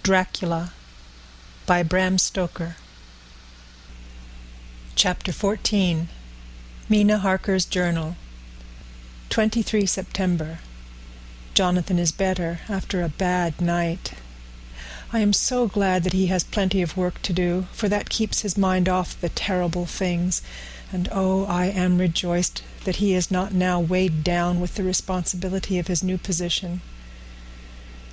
Dracula by Bram Stoker. Chapter 14. Mina Harker's Journal. 23 September. Jonathan is better after a bad night. I am so glad that he has plenty of work to do, for that keeps his mind off the terrible things, and oh, I am rejoiced that he is not now weighed down with the responsibility of his new position.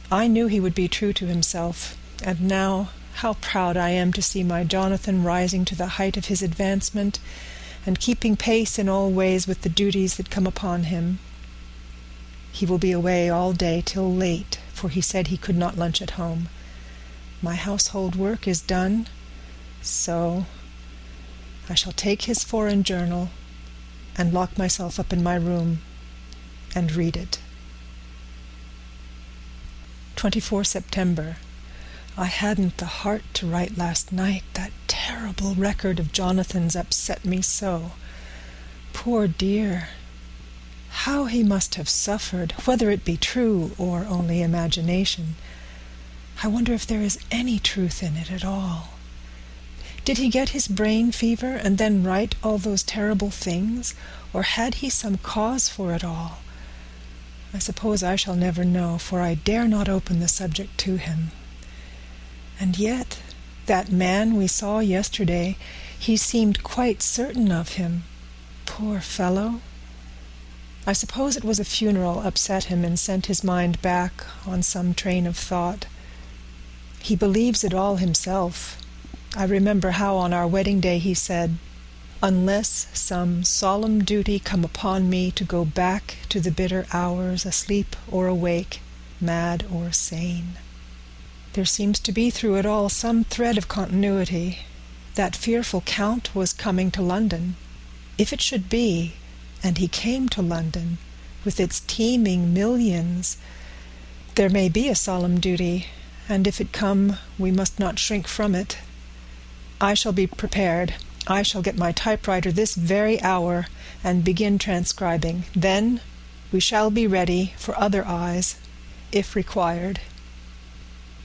I knew he would be true to himself, and now how proud I am to see my Jonathan rising to the height of his advancement, and keeping pace in all ways with the duties that come upon him. He will be away all day till late, for he said he could not lunch at home. My household work is done, so I shall take his foreign journal and lock myself up in my room and read it. 24 September. I hadn't the heart to write last night. That terrible record of Jonathan's upset me so. Poor dear. How he must have suffered, whether it be true or only imagination. I wonder if there is any truth in it at all. Did he get his brain fever and then write all those terrible things, or had he some cause for it all? I suppose I shall never know, for I dare not open the subject to him. And yet, that man we saw yesterday, he seemed quite certain of him. Poor fellow. I suppose it was a funeral upset him and sent his mind back on some train of thought. He believes it all himself. I remember how on our wedding day he said, "Unless some solemn duty come upon me to go back to the bitter hours, asleep or awake, mad or sane." There seems to be through it all some thread of continuity. That fearful Count was coming to London. If it should be, and he came to London, with its teeming millions, there may be a solemn duty, and if it come, we must not shrink from it. I shall be prepared. I shall get my typewriter this very hour and begin transcribing. Then we shall be ready for other eyes, if required.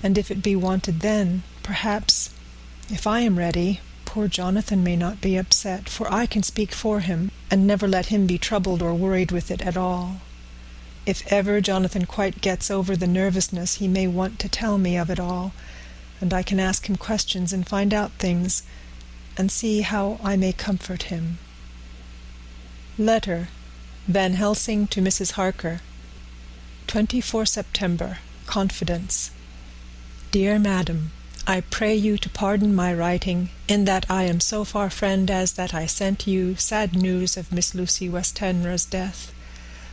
And if it be wanted then, perhaps, if I am ready, poor Jonathan may not be upset, for I can speak for him, and never let him be troubled or worried with it at all. If ever Jonathan quite gets over the nervousness, he may want to tell me of it all, and I can ask him questions and find out things, and see how I may comfort him. Letter, Van Helsing to Mrs. Harker. 24 September. Confidence. Dear Madam, I pray you to pardon my writing, in that I am so far friend as that I sent you sad news of Miss Lucy Westenra's death.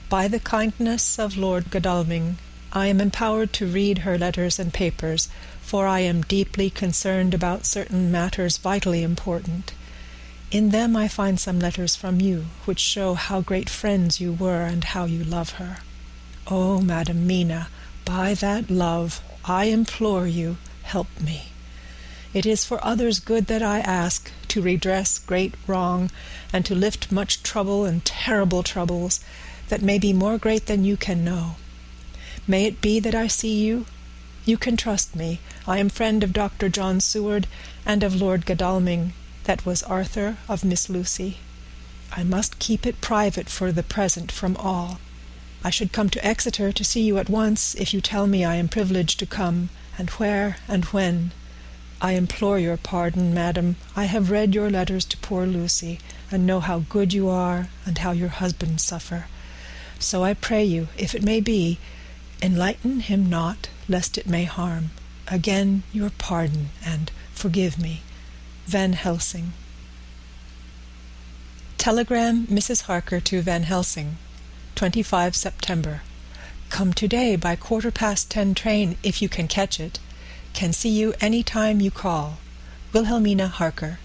By the kindness of Lord Godalming, I am empowered to read her letters and papers, for I am deeply concerned about certain matters vitally important. In them I find some letters from you, which show how great friends you were and how you love her. Oh, Madam Mina, by that love, I implore you, help me. It is for others' good that I ask, to redress great wrong, and to lift much trouble and terrible troubles, that may be more great than you can know. May it be that I see you? You can trust me. I am friend of Dr. John Seward, and of Lord Godalming, that was Arthur of Miss Lucy. I must keep it private for the present from all. I should come to Exeter to see you at once, if you tell me I am privileged to come, and where and when. I implore your pardon, madam. I have read your letters to poor Lucy, and know how good you are, and how your husband suffer. So I pray you, if it may be, enlighten him not, lest it may harm. Again your pardon, and forgive me. Van Helsing. Telegram Mrs. Harker to Van Helsing. 25 September. Come today by 10:15 train, if you can catch it. Can see you any time you call. Wilhelmina Harker.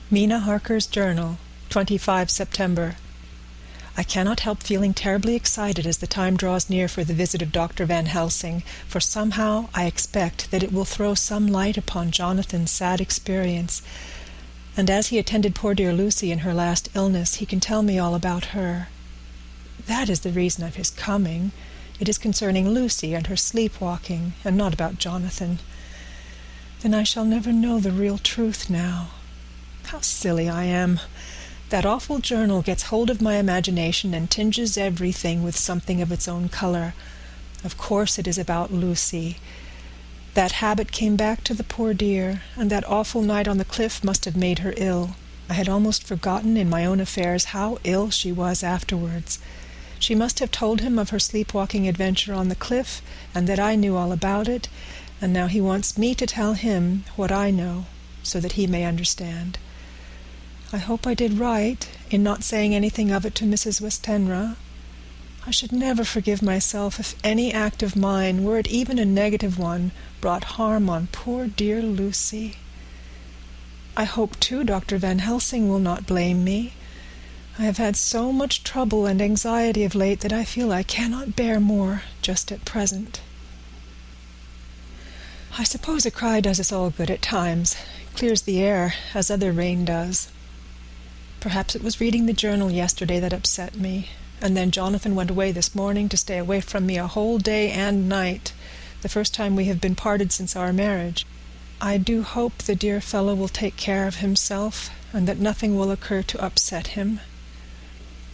Mina Harker's Journal. 25 September. I cannot help feeling terribly excited as the time draws near for the visit of Dr. Van Helsing, for somehow I expect that it will throw some light upon Jonathan's sad experience, and as he attended poor dear Lucy in her last illness, he can tell me all about her. That is the reason of his coming. It is concerning Lucy and her sleepwalking, and not about Jonathan. Then I shall never know the real truth now. How silly I am! That awful journal gets hold of my imagination and tinges everything with something of its own color. Of course it is about Lucy. That habit came back to the poor dear, and that awful night on the cliff must have made her ill. I had almost forgotten in my own affairs how ill she was afterwards. She must have told him of her sleepwalking adventure on the cliff, and that I knew all about it, and now he wants me to tell him what I know, so that he may understand. I hope I did right in not saying anything of it to Mrs. Westenra. I should never forgive myself if any act of mine, were it even a negative one, brought harm on poor dear Lucy. I hope, too, Dr. Van Helsing will not blame me. I have had so much trouble and anxiety of late that I feel I cannot bear more just at present. I suppose a cry does us all good at times, clears the air, as other rain does. Perhaps it was reading the journal yesterday that upset me, and then Jonathan went away this morning to stay away from me a whole day and night, the first time we have been parted since our marriage. I do hope the dear fellow will take care of himself, and that nothing will occur to upset him.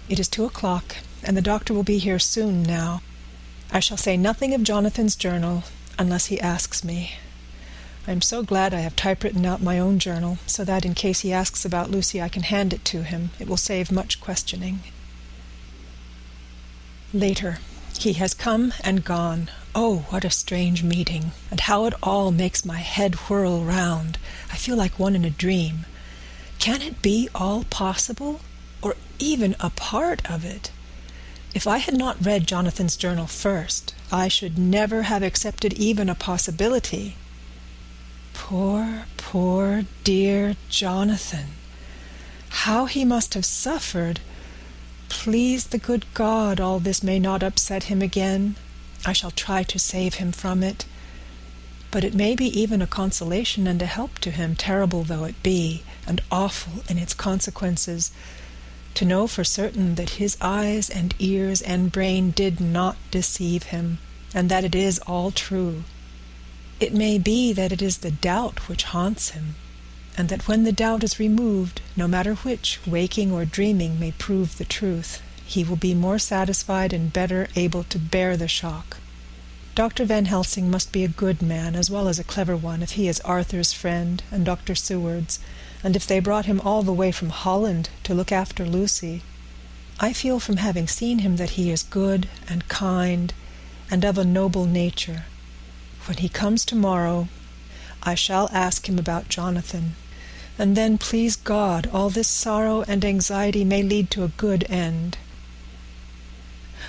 It is 2:00, and the doctor will be here soon now. I shall say nothing of Jonathan's journal, unless he asks me. I am so glad I have typewritten out my own journal, so that in case he asks about Lucy I can hand it to him. It will save much questioning. Later. He has come and gone. Oh, what a strange meeting, and how it all makes my head whirl round. I feel like one in a dream. Can it be all possible, or even a part of it? If I had not read Jonathan's journal first, I should never have accepted even a possibility. Poor, dear Jonathan. How he must have suffered. Please the good God, all this may not upset him again. I shall try to save him from it. But it may be even a consolation and a help to him, terrible though it be, and awful in its consequences, to know for certain that his eyes and ears and brain did not deceive him, and that it is all true. It may be that it is the doubt which haunts him, and that when the doubt is removed, no matter which, waking or dreaming, may prove the truth, he will be more satisfied and better able to bear the shock. Dr. Van Helsing must be a good man as well as a clever one if he is Arthur's friend and Dr. Seward's, and if they brought him all the way from Holland to look after Lucy. I feel from having seen him that he is good and kind and of a noble nature. When he comes tomorrow, I shall ask him about Jonathan, and then, please God, all this sorrow and anxiety may lead to a good end.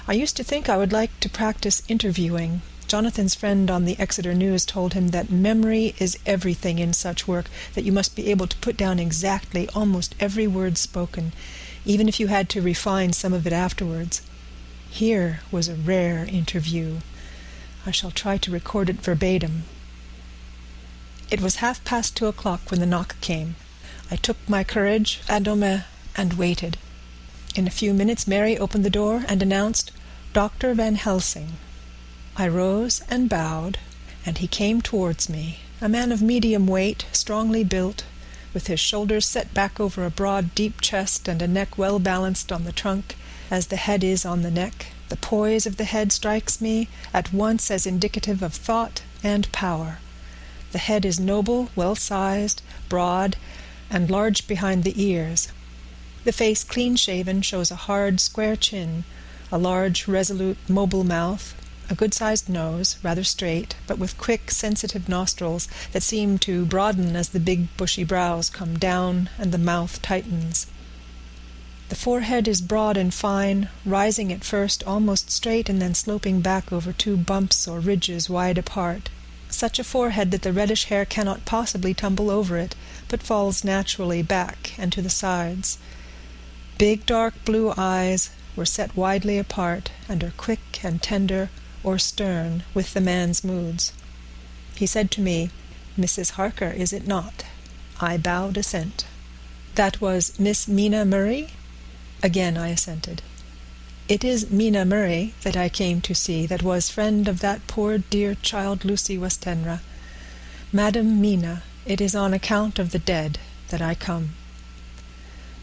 I used to think I would like to practice interviewing. Jonathan's friend on the Exeter News told him that memory is everything in such work, that you must be able to put down exactly almost every word spoken, even if you had to refine some of it afterwards. Here was a rare interview. I shall try to record it verbatim. It was 2:30 when the knock came. I took my courage à deux mains and waited. In a few minutes Mary opened the door and announced, "Dr. Van Helsing." I rose and bowed, and he came towards me, a man of medium weight, strongly built, with his shoulders set back over a broad, deep chest and a neck well balanced on the trunk, as the head is on the neck. The poise of the head strikes me at once as indicative of thought and power. The head is noble, well-sized, broad, and large behind the ears. The face, clean-shaven, shows a hard, square chin, a large, resolute, mobile mouth, a good-sized nose, rather straight, but with quick, sensitive nostrils that seem to broaden as the big, bushy brows come down and the mouth tightens. The forehead is broad and fine, rising at first almost straight and then sloping back over two bumps or ridges wide apart. Such a forehead that the reddish hair cannot possibly tumble over it, but falls naturally back and to the sides. Big dark blue eyes were set widely apart, and are quick and tender or stern with the man's moods. He said to me, "Mrs. Harker, is it not?" I bowed assent. "That was Miss Mina Murray?" Again I assented. It is Mina Murray that I came to see, that was friend of that poor dear child Lucy Westenra. Madam Mina, it is on account of the dead that I come."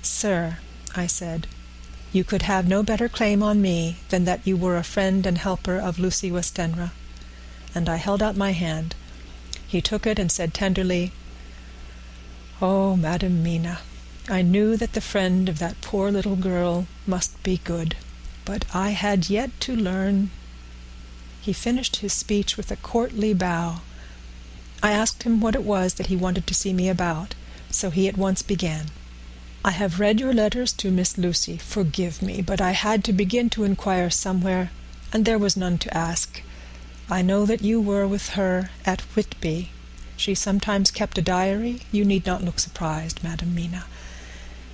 "Sir," I said, "you could have no better claim on me than that you were a friend and helper of Lucy Westenra." And I held out my hand. He took it and said tenderly, "Oh, Madam Mina, I knew that the friend of that poor little girl must be good, but I had yet to learn—" He finished his speech with a courtly bow. I asked him what it was that he wanted to see me about, so he at once began. "I have read your letters to Miss Lucy. Forgive me, but I had to begin to inquire somewhere, and there was none to ask. I know that you were with her at Whitby. She sometimes kept a diary. You need not look surprised, Madam Mina.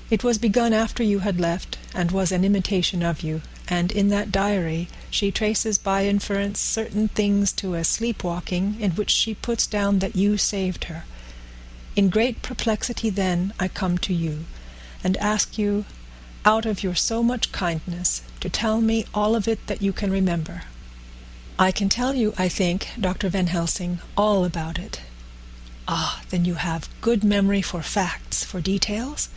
It was begun after you had left, and was an imitation of you, and in that diary she traces by inference certain things to a sleepwalking in which she puts down that you saved her. In great perplexity then I come to you, and ask you, out of your so much kindness, to tell me all of it that you can remember. I can tell you, I think, Dr. Van Helsing, all about it." "Ah, then you have good memory for facts, for details?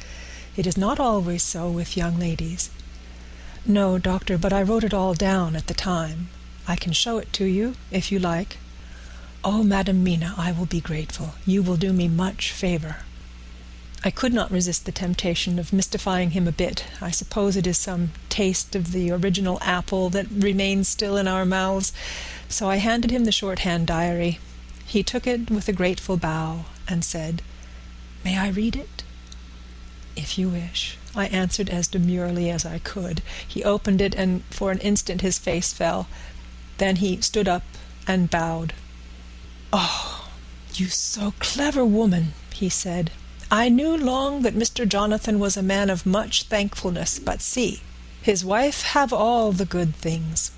It is not always so with young ladies." "No, doctor, but I wrote it all down at the time. I can show it to you, if you like." "Oh, Madam Mina, I will be grateful. You will do me much favor." I could not resist the temptation of mystifying him a bit. I suppose it is some taste of the original apple that remains still in our mouths. So I handed him the shorthand diary. He took it with a grateful bow and said, "May I read it?" "If you wish," I answered as demurely as I could. He opened it, and for an instant his face fell. Then he stood up and bowed. "Oh, you so clever woman," he said. "I knew long that Mr. Jonathan was a man of much thankfulness, but see, his wife have all the good things.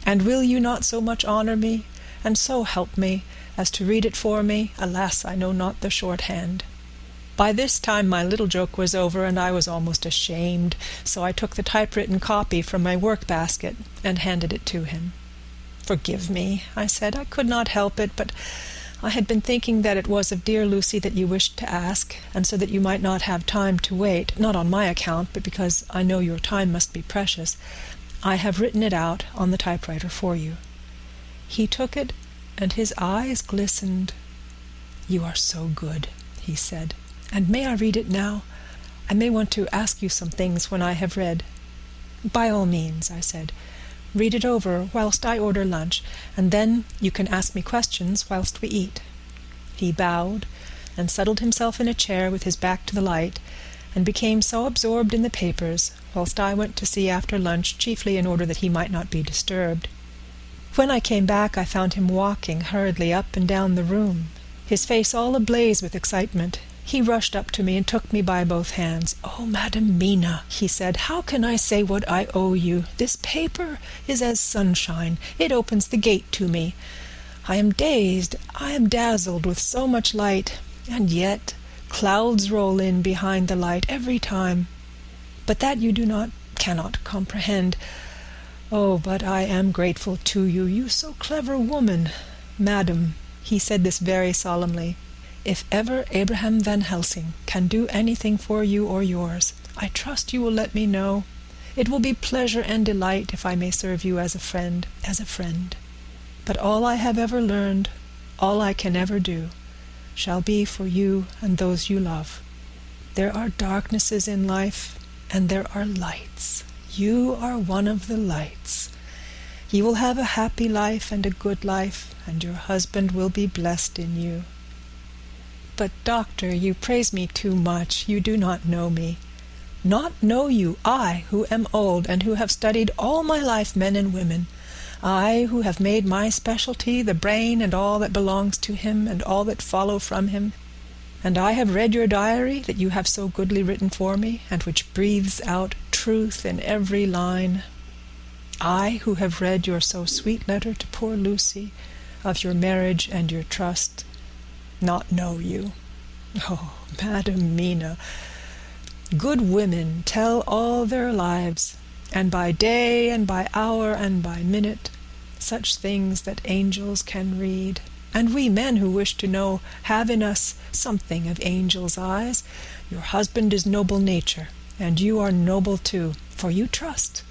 And will you not so much honour me, and so help me, as to read it for me? Alas, I know not the shorthand." By this time my little joke was over, and I was almost ashamed, so I took the typewritten copy from my work-basket and handed it to him. "Forgive me," I said. "I could not help it, but I had been thinking that it was of dear Lucy that you wished to ask, and so that you might not have time to wait, not on my account, but because I know your time must be precious, I have written it out on the typewriter for you." He took it, and his eyes glistened. "You are so good," he said. "And may I read it now? I may want to ask you some things when I have read." "By all means," I said. "Read it over whilst I order lunch, and then you can ask me questions whilst we eat." He bowed, and settled himself in a chair with his back to the light, and became so absorbed in the papers, whilst I went to see after lunch, chiefly in order that he might not be disturbed. When I came back, I found him walking hurriedly up and down the room, his face all ablaze with excitement. He rushed up to me and took me by both hands. "Oh, Madam Mina," he said, "how can I say what I owe you? This paper is as sunshine. It opens the gate to me. I am dazed, I am dazzled with so much light, and yet clouds roll in behind the light every time. But that you cannot comprehend. Oh, but I am grateful to you, you so clever woman. Madam," he said this very solemnly, "if ever Abraham Van Helsing can do anything for you or yours, I trust you will let me know. It will be pleasure and delight if I may serve you as a friend. But all I have ever learned, all I can ever do, shall be for you and those you love. There are darknesses in life, and there are lights. You are one of the lights. You will have a happy life and a good life, and your husband will be blessed in you. But, doctor, you praise me too much. You do not know me." "Not know you? I, who am old, and who have studied all my life men and women. I, who have made my specialty the brain and all that belongs to him, and all that follow from him. And I have read your diary that you have so goodly written for me, and which breathes out truth in every line. I, who have read your so sweet letter to poor Lucy, of your marriage and your trust, not know you. Oh, Madam Mina, good women tell all their lives, and by day and by hour and by minute, such things that angels can read, and we men who wish to know have in us something of angels' eyes. Your husband is noble nature, and you are noble too, for you trust,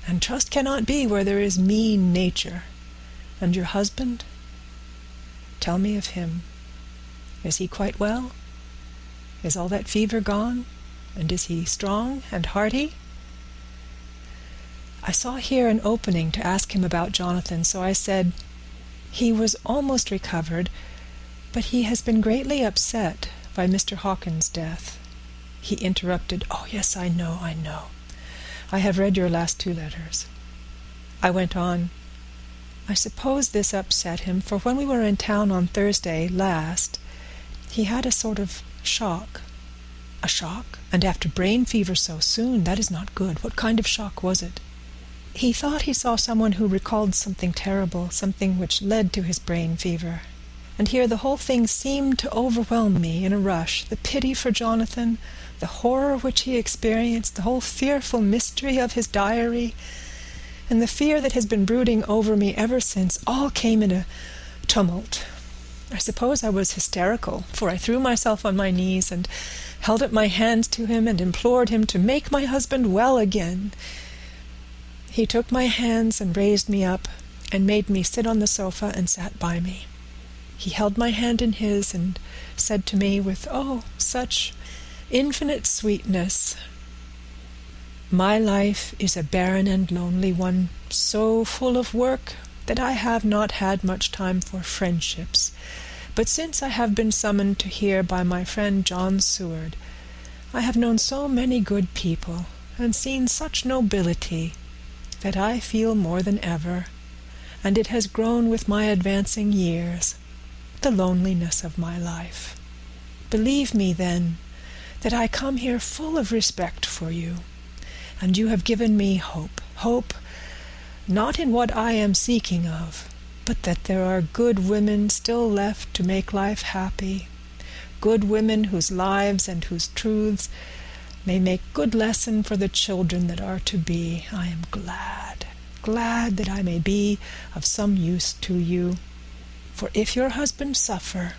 and trust cannot be where there is mean nature. And your husband? Tell me of him. Is he quite well? Is all that fever gone? And is he strong and hearty? I saw here an opening to ask him about Jonathan, so I said, he was almost recovered, but he has been greatly upset by Mr. Hawkins' death. He interrupted, "Oh, yes, I know. I have read your last 2 letters." I went on, "I suppose this upset him, for when we were in town on Thursday last, he had a sort of shock." "A shock? And after brain fever so soon? That is not good. What kind of shock was it?" "He thought he saw someone who recalled something terrible, something which led to his brain fever. And here the whole thing seemed to overwhelm me in a rush. The pity for Jonathan, the horror which he experienced, the whole fearful mystery of his diary, and the fear that has been brooding over me ever since, all came in a tumult. I suppose I was hysterical, for I threw myself on my knees and held up my hands to him and implored him to make my husband well again. He took my hands and raised me up and made me sit on the sofa and sat by me. He held my hand in his and said to me with, oh, such infinite sweetness, 'My life is a barren and lonely one, so full of work that I have not had much time for friendships. But since I have been summoned to here by my friend John Seward, I have known so many good people and seen such nobility that I feel more than ever, and it has grown with my advancing years, the loneliness of my life. Believe me, then, that I come here full of respect for you, and you have given me hope, not in what I am seeking of, but that there are good women still left to make life happy, good women whose lives and whose truths may make good lesson for the children that are to be. I am glad that I may be of some use to you. For if your husband suffer,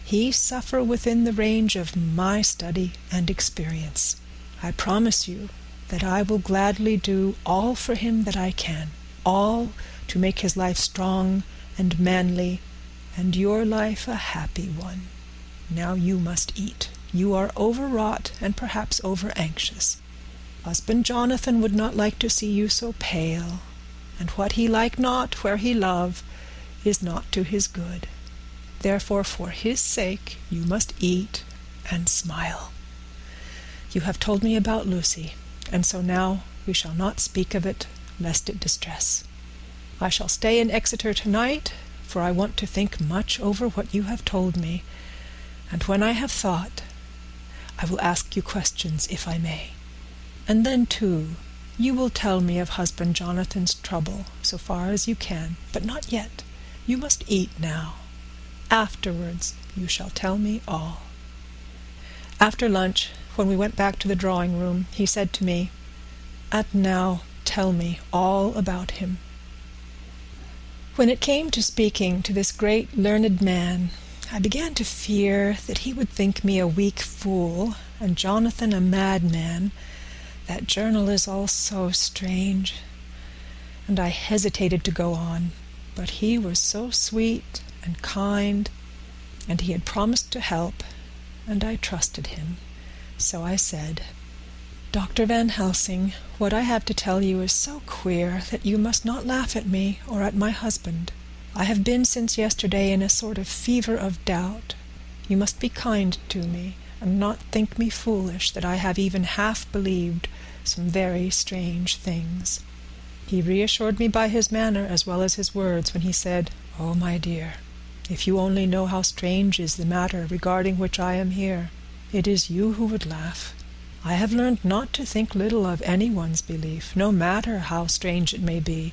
he suffer within the range of my study and experience. I promise you that I will gladly do all for him that I can, all to make his life strong and manly, and your life a happy one. Now you must eat. You are overwrought and perhaps over-anxious. Husband Jonathan would not like to see you so pale, and what he like not where he love is not to his good. Therefore, for his sake, you must eat and smile. You have told me about Lucy, and so now we shall not speak of it, lest it distress. I shall stay in Exeter tonight, for I want to think much over what you have told me, and when I have thought, I will ask you questions, if I may. And then, too, you will tell me of husband Jonathan's trouble, so far as you can, but not yet. You must eat now. Afterwards you shall tell me all." After lunch, when we went back to the drawing-room, he said to me, "And now tell me all about him." When it came to speaking to this great learned man, I began to fear that he would think me a weak fool, and Jonathan a madman. That journal is all so strange, and I hesitated to go on, but he was so sweet and kind, and he had promised to help, and I trusted him. So I said, "Dr. Van Helsing, what I have to tell you is so queer that you must not laugh at me or at my husband. I have been since yesterday in a sort of fever of doubt. You must be kind to me, and not think me foolish that I have even half believed some very strange things." He reassured me by his manner as well as his words when he said, "Oh, my dear, if you only know how strange is the matter regarding which I am here, it is you who would laugh. I have learned not to think little of anyone's belief, no matter how strange it may be.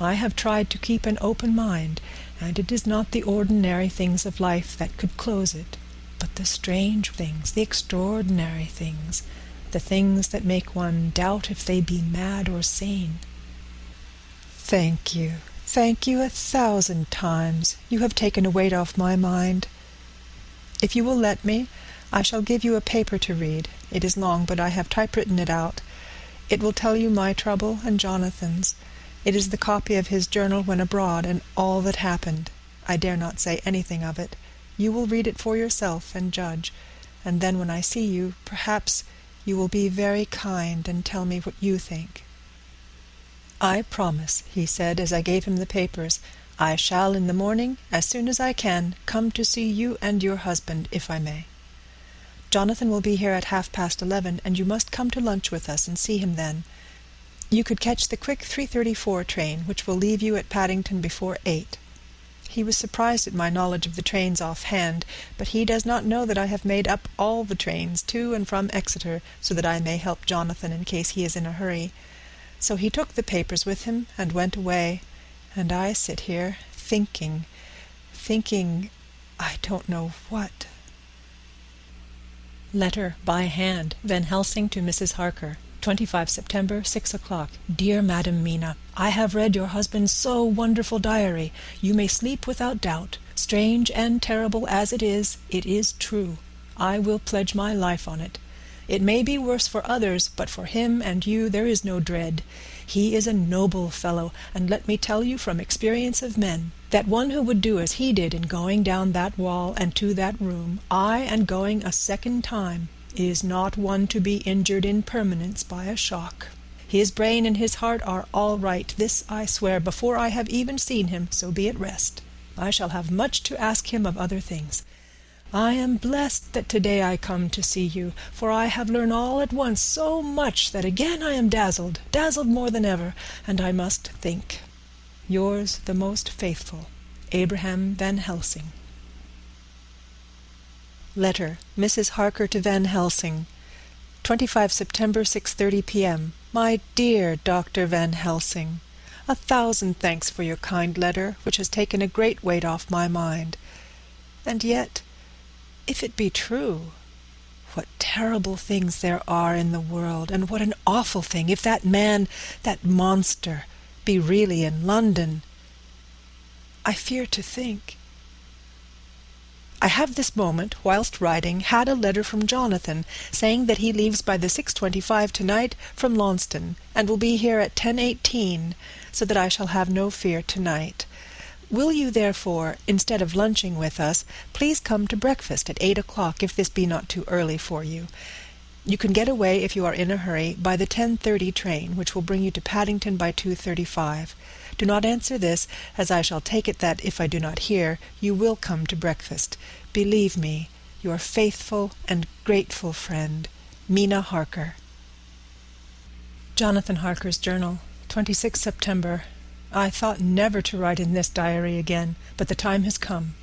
I have tried to keep an open mind, and it is not the ordinary things of life that could close it, but the strange things, the extraordinary things, the things that make one doubt if they be mad or sane. Thank you 1,000 times. You have taken a weight off my mind. If you will let me, I shall give you a paper to read. It is long, but I have typewritten it out. It will tell you my trouble and Jonathan's. It is the copy of his journal when abroad, and all that happened. I dare not say anything of it. You will read it for yourself and judge, and then when I see you, perhaps you will be very kind and tell me what you think. I promise, he said as I gave him the papers. I shall in the morning, as soon as I can, come to see you and your husband, if I may. Jonathan will be here at 11:30, and you must come to lunch with us and see him then. You could catch the quick 3:34 train, which will leave you at Paddington before 8. He was surprised at my knowledge of the trains offhand, but he does not know that I have made up all the trains to and from Exeter, so that I may help Jonathan in case he is in a hurry. So he took the papers with him and went away, and I sit here thinking, I don't know what. Letter by hand, Van Helsing to Mrs. Harker. 25 September, 6 o'clock. Dear Madam Mina, I have read your husband's so wonderful diary. You may sleep without doubt. Strange and terrible as it is true. I will pledge my life on it. It may be worse for others, but for him and you there is no dread. He is a noble fellow, and let me tell you from experience of men, that one who would do as he did in going down that wall and to that room, aye, and going a second time, is not one to be injured in permanence by a shock. His brain and his heart are all right, this I swear, before I have even seen him, so be at rest. I shall have much to ask him of other things. I am blessed that today I come to see you, for I have learned all at once so much that again I am dazzled more than ever, and I must think. Yours the most faithful, Abraham Van Helsing. Letter, Mrs. Harker to Van Helsing. 25 September, 6:30 p.m. My dear Dr. Van Helsing, 1,000 thanks for your kind letter, which has taken a great weight off my mind. And yet, if it be true, what terrible things there are in the world, and what an awful thing if that man, that monster, be really in London. I fear to think. I have this moment, whilst writing, had a letter from Jonathan, saying that he leaves by the 6:25 tonight from Launceston, and will be here at 10:18, so that I shall have no fear tonight. Will you, therefore, instead of lunching with us, please come to breakfast at 8 o'clock, if this be not too early for you. You can get away, if you are in a hurry, by the 10:30 train, which will bring you to Paddington by 2:35. Do not answer this, as I shall take it that, if I do not hear, you will come to breakfast. Believe me, your faithful and grateful friend, Mina Harker. Jonathan Harker's Journal, 26 September. I thought never to write in this diary again, but the time has come.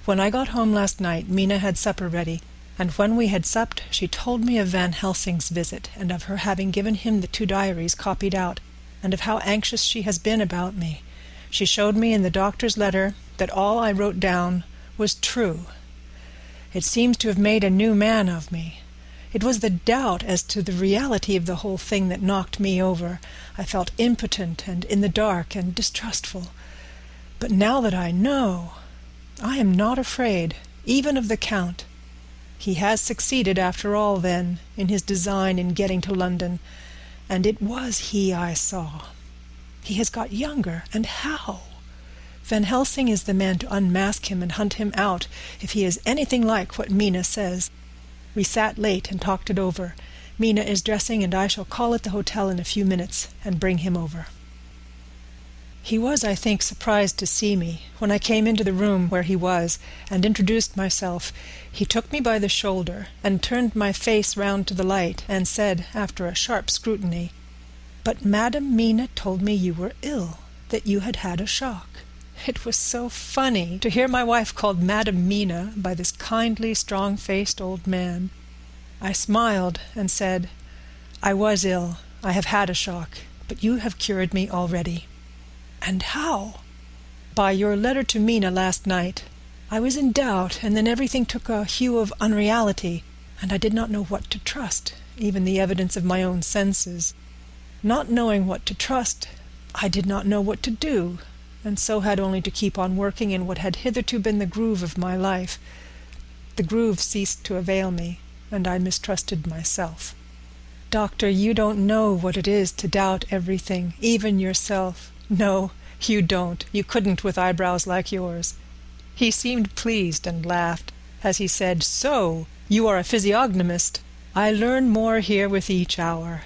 When I got home last night, Mina had supper ready, and when we had supped, she told me of Van Helsing's visit, and of her having given him the 2 diaries copied out, and of how anxious she has been about me. She showed me in the doctor's letter that all I wrote down was true. It seems to have made a new man of me. It was the doubt as to the reality of the whole thing that knocked me over. I felt impotent and in the dark and distrustful. But now that I know, I am not afraid, even of the Count. He has succeeded, after all, then, in his design in getting to London, and it was he I saw. He has got younger, and how? Van Helsing is the man to unmask him and hunt him out, if he is anything like what Mina says. We sat late and talked it over. Mina is dressing, and I shall call at the hotel in a few minutes and bring him over. He was, I think, surprised to see me. When I came into the room where he was and introduced myself, he took me by the shoulder and turned my face round to the light and said, after a sharp scrutiny, "But Madam Mina told me you were ill, that you had had a shock." It was so funny to hear my wife called Madam Mina by this kindly, strong-faced old man. I smiled and said, "I was ill. I have had a shock, but you have cured me already." "And how?" "By your letter to Mina last night. I was in doubt, and then everything took a hue of unreality, and I did not know what to trust. even the evidence of my own senses. Not knowing what to trust, I did not know what to do, and so had only to keep on working in what had hitherto been the groove of my life. The groove ceased to avail me, and I mistrusted myself. Doctor, you don't know what it is to doubt everything, even yourself. No, you don't. You couldn't with eyebrows like yours. He seemed pleased and laughed as he said, "So, you are a physiognomist. I learn more here with each hour.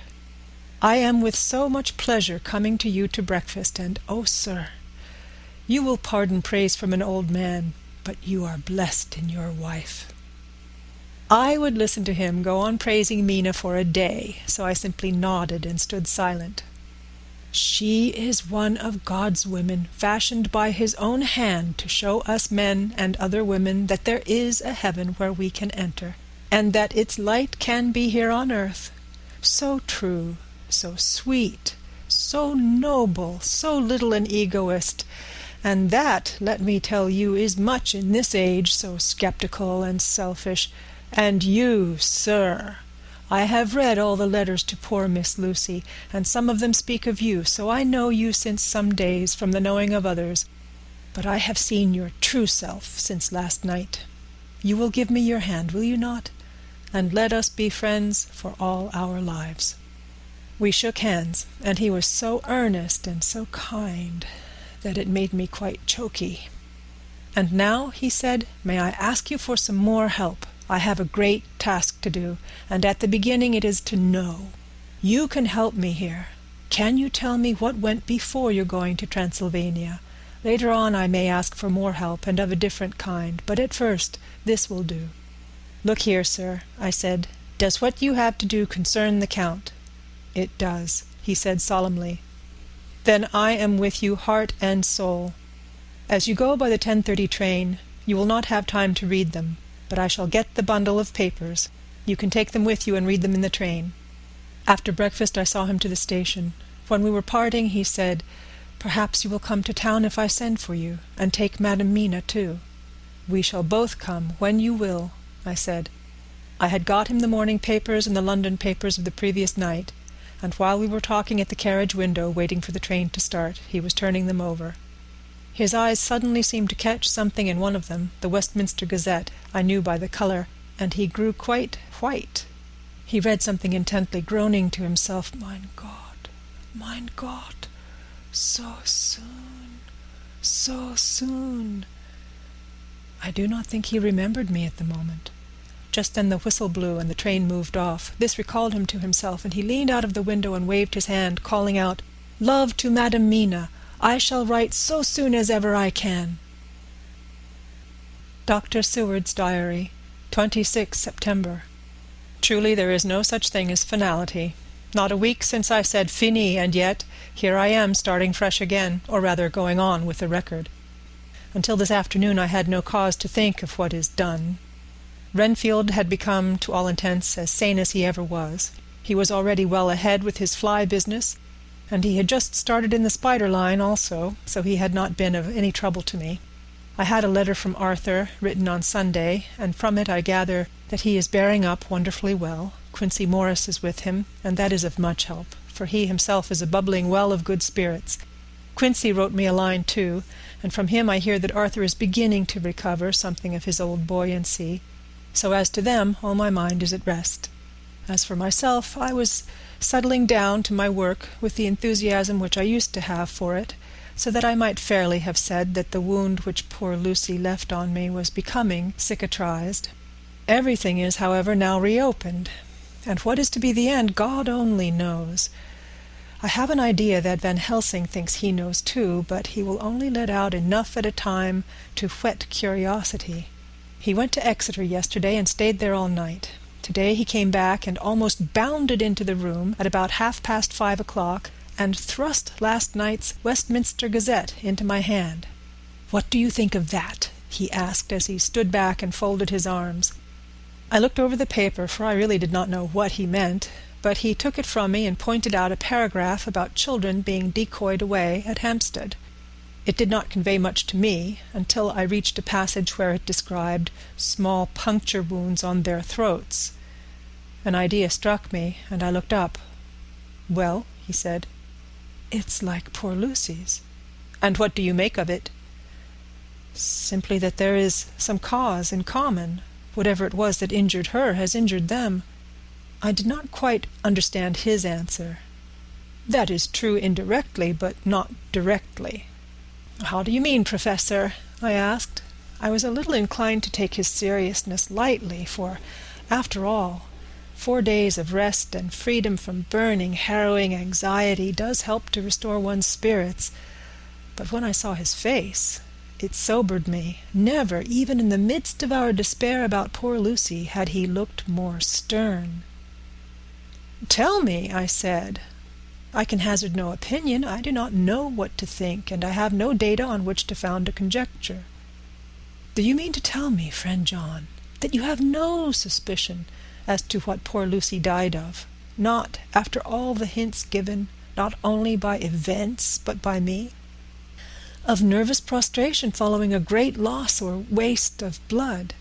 I am with so much pleasure coming to you to breakfast, and oh, sir, you will pardon praise from an old man, but you are blessed in your wife." I would listen to him go on praising Mina for a day, so I simply nodded and stood silent. "She is one of God's women, fashioned by his own hand to show us men and other women that there is a heaven where we can enter, and that its light can be here on earth. So true, so sweet, so noble, so little an egoist, and that, let me tell you, is much in this age, so skeptical and selfish. And you, sir, I have read all the letters to poor Miss Lucy, and some of them speak of you, so I know you since some days from the knowing of others. But I have seen your true self since last night. You will give me your hand, will you not? And let us be friends for all our lives." We shook hands, and he was so earnest and so kind that it made me quite choky. "And now," he said, "may I ask you for some more help? I have a great task to do, and at the beginning it is to know. You can help me here. Can you tell me what went before your going to Transylvania? Later on I may ask for more help, and of a different kind, but at first this will do." "Look here, sir," I said, "does what you have to do concern the Count?" "It does," he said solemnly. "Then I am with you heart and soul. As you go by the 10:30 train, you will not have time to read them, but I shall get the bundle of papers. You can take them with you and read them in the train." After breakfast I saw him to the station. When we were parting he said, "Perhaps you will come to town if I send for you, and take Madam Mina too." "We shall both come, when you will," I said. I had got him the morning papers and the London papers of the previous night, and while we were talking at the carriage window, waiting for the train to start, he was turning them over. His eyes suddenly seemed to catch something in one of them, the Westminster Gazette, I knew by the colour, and he grew quite white. He read something intently, groaning to himself, mein Gott, so soon, so soon." I do not think he remembered me at the moment. Just then the whistle blew and the train moved off. This recalled him to himself, and he leaned out of the window and waved his hand, calling out, "Love to Madam Mina. I shall write so soon as ever I can." Dr. Seward's Diary, 26 September. Truly there is no such thing as finality. Not a week since I said fini, and yet here I am starting fresh again, or rather going on with the record. Until this afternoon I had no cause to think of what is done. Renfield had become, to all intents, as sane as he ever was. He was already well ahead with his fly business, and he had just started in the spider line also, so he had not been of any trouble to me. I had a letter from Arthur, written on Sunday, and from it I gather that he is bearing up wonderfully well. Quincey Morris is with him, and that is of much help, for he himself is a bubbling well of good spirits. Quincey wrote me a line too, and from him I hear that Arthur is beginning to recover something of his old buoyancy. So as to them, all my mind is at rest. As for myself, I was settling down to my work with the enthusiasm which I used to have for it, so that I might fairly have said that the wound which poor Lucy left on me was becoming cicatrized. Everything is, however, now reopened, and what is to be the end, God only knows. I have an idea that Van Helsing thinks he knows too, but he will only let out enough at a time to whet curiosity. He went to Exeter yesterday and stayed there all night. Today he came back and almost bounded into the room at about 5:30 and thrust last night's Westminster Gazette into my hand. "What do you think of that?" he asked as he stood back and folded his arms. I looked over the paper, for I really did not know what he meant, but he took it from me and pointed out a paragraph about children being decoyed away at Hampstead. It did not convey much to me until I reached a passage where it described small puncture wounds on their throats. An idea struck me, and I looked up. "Well," he said. "It's like poor Lucy's." "And what do you make of it?" "Simply that there is some cause in common. Whatever it was that injured her has injured them." I did not quite understand his answer. "That is true indirectly, but not directly." "How do you mean, Professor?" I asked. I was a little inclined to take his seriousness lightly, for, after all, 4 days of rest and freedom from burning, harrowing anxiety does help to restore one's spirits. But when I saw his face, it sobered me. Never, even in the midst of our despair about poor Lucy, had he looked more stern. "Tell me," I said. "I can hazard no opinion. I do not know what to think, and I have no data on which to found a conjecture." "Do you mean to tell me, friend John, that you have no suspicion as to what poor Lucy died of? Not, after all the hints given, not only by events, but by me?" "Of nervous prostration following a great loss or waste of blood."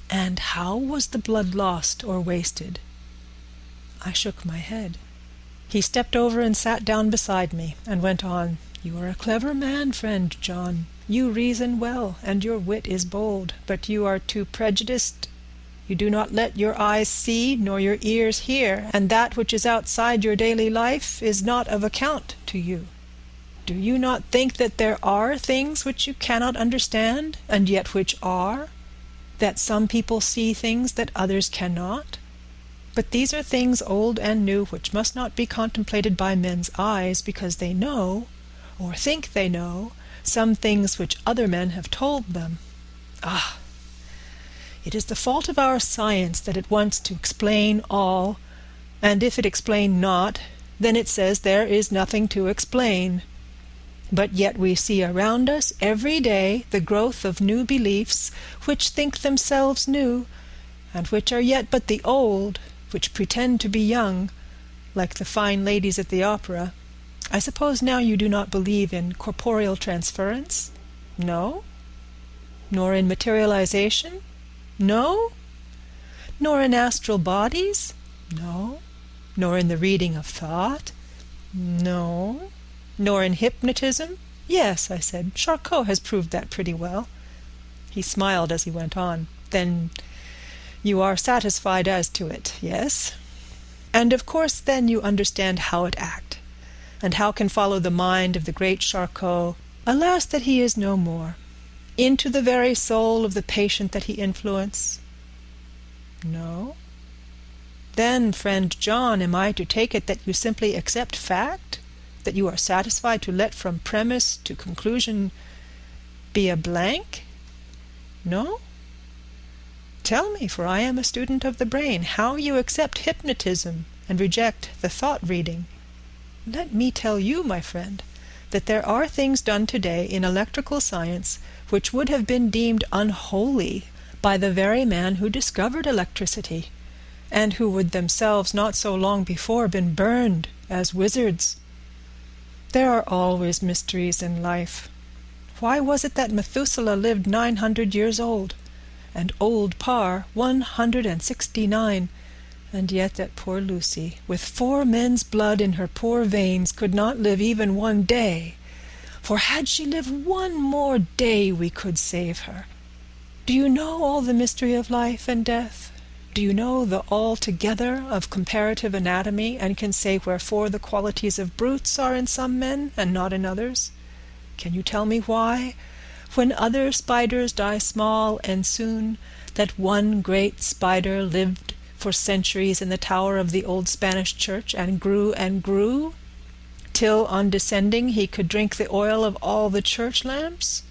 "And how was the blood lost or wasted?" I shook my head. He stepped over and sat down beside me, and went on. "You are a clever man, friend John. You reason well, and your wit is bold, but you are too prejudiced. You do not let your eyes see, nor your ears hear, and that which is outside your daily life is not of account to you. Do you not think that there are things which you cannot understand, and yet which are? That some people see things that others cannot? But these are things old and new which must not be contemplated by men's eyes, because they know, or think they know, some things which other men have told them. Ah! It is the fault of our science that it wants to explain all, and if it explain not, then it says there is nothing to explain. But yet we see around us every day the growth of new beliefs, which think themselves new, and which are yet but the old, which pretend to be young, like the fine ladies at the opera. I suppose now you do not believe in corporeal transference? No? Nor in materialization? No? Nor in astral bodies? No? Nor in the reading of thought? No? Nor in hypnotism? Yes, I said. Charcot has proved that pretty well. He smiled as he went on. Then you are satisfied as to it, yes? And of course then you understand how it act, and how can follow the mind of the great Charcot, alas that he is no more, into the very soul of the patient that he influenced? No? Then, friend John, am I to take it that you simply accept fact? That you are satisfied to let from premise to conclusion be a blank? No? Tell me, for I am a student of the brain, how you accept hypnotism and reject the thought-reading. Let me tell you, my friend, that there are things done today in electrical science which would have been deemed unholy by the very man who discovered electricity, and who would themselves not so long before been burned as wizards. There are always mysteries in life. Why was it that Methuselah lived 900 years old, and old Parr 169, and yet that poor Lucy, with 4 men's blood in her poor veins, could not live even 1 day? For had she lived 1 more day, we could save her. Do you know all the mystery of life and death? Do you know the altogether of comparative anatomy, and can say wherefore the qualities of brutes are in some men and not in others? Can you tell me why, when other spiders die small and soon, that one great spider lived for centuries in the tower of the old Spanish church, and grew, till on descending he could drink the oil of all the church lamps?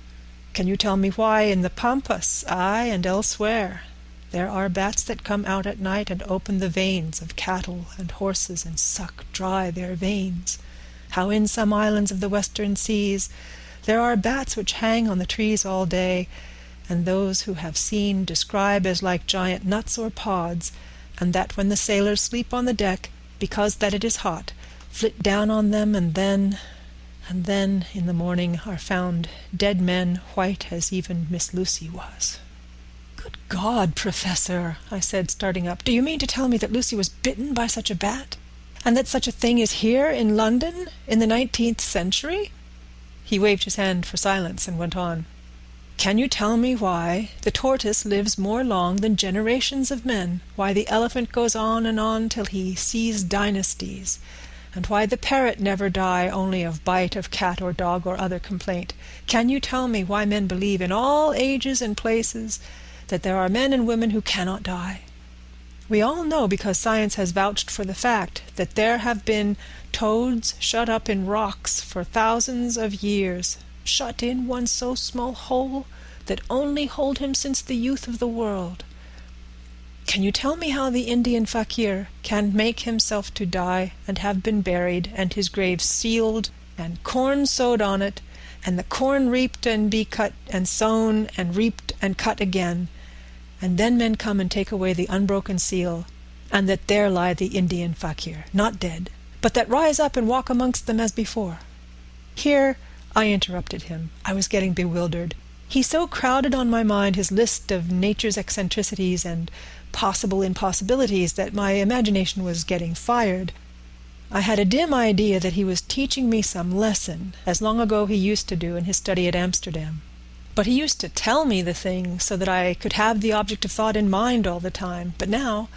Can you tell me why in the Pampas, aye, and elsewhere, there are bats that come out at night and open the veins of cattle and horses and suck dry their veins? How in some islands of the western seas there are bats which hang on the trees all day, and those who have seen describe as like giant nuts or pods, and that when the sailors sleep on the deck, because that it is hot, flit down on them, and then in the morning are found dead men, white as even Miss Lucy was. Good God, Professor, I said, starting up, do you mean to tell me that Lucy was bitten by such a bat? And that such a thing is here in London in the 19th century? He waved his hand for silence and went on. Can you tell me why the tortoise lives more long than generations of men, why the elephant goes on till he sees dynasties, and why the parrot never die only of bite of cat or dog or other complaint? Can you tell me why men believe in all ages and places that there are men and women who cannot die? We all know, because science has vouched for the fact, that there have been toads shut up in rocks for thousands of years, shut in one so small hole that only hold him since the youth of the world. Can you tell me how the Indian fakir can make himself to die and have been buried, and his grave sealed, and corn sowed on it, and the corn reaped and be cut and sown and reaped and cut again, and then men come and take away the unbroken seal, and that there lie the Indian fakir, not dead, but that rise up and walk amongst them as before? Here I interrupted him. I was getting bewildered. He so crowded on my mind his list of nature's eccentricities and possible impossibilities that my imagination was getting fired. I had a dim idea that he was teaching me some lesson, as long ago he used to do in his study at Amsterdam. But he used to tell me the thing so that I could have the object of thought in mind all the time. But now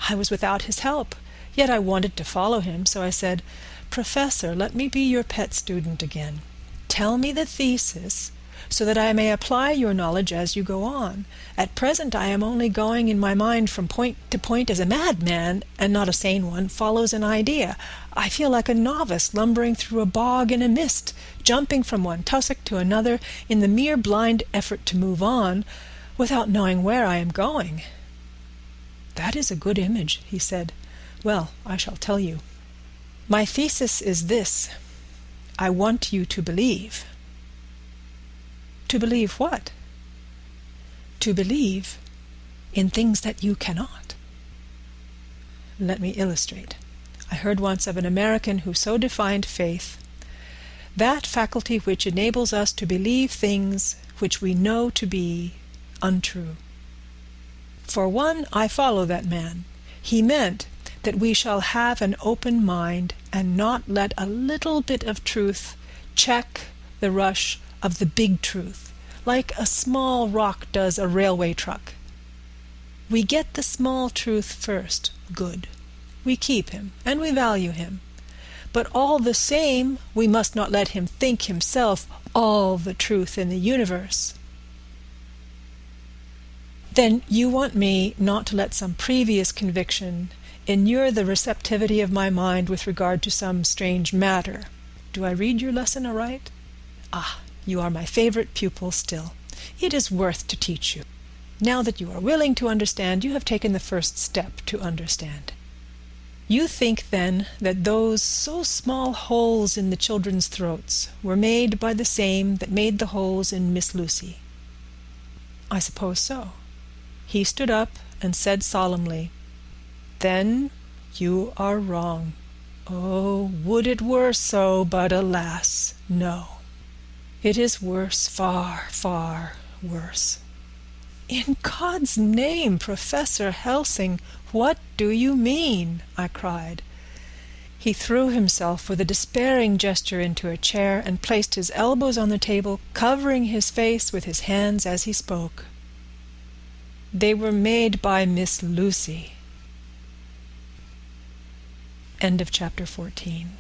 I was without his help, yet I wanted to follow him, so I said, Professor, let me be your pet student again. Tell me the thesis, so that I may apply your knowledge as you go on. At present I am only going in my mind from point to point as a madman, and not a sane one, follows an idea. I feel like a novice lumbering through a bog in a mist, jumping from one tussock to another in the mere blind effort to move on, without knowing where I am going. That is a good image, he said. Well, I shall tell you. My thesis is this. I want you to believe. To believe what? To believe in things that you cannot. Let me illustrate. I heard once of an American who so defined faith: that faculty which enables us to believe things which we know to be untrue. For one, I follow that man. He meant that we shall have an open mind and not let a little bit of truth check the rush of the big truth, like a small rock does a railway truck. We get the small truth first, good. We keep him, and we value him. But all the same, we must not let him think himself all the truth in the universe. Then you want me not to let some previous conviction inure the receptivity of my mind with regard to some strange matter. Do I read your lesson aright? Ah, you are my favorite pupil still. It is worth to teach you. Now that you are willing to understand, you have taken the first step to understand. You think, then, that those so small holes in the children's throats were made by the same that made the holes in Miss Lucy? I suppose so. He stood up and said solemnly, Then you are wrong. Oh, would it were so, but alas, no. It is worse, far, far worse. In God's name, Professor Helsing, what do you mean? I cried. He threw himself with a despairing gesture into a chair and placed his elbows on the table, covering his face with his hands as he spoke. They were made by Miss Lucy. End of chapter 14.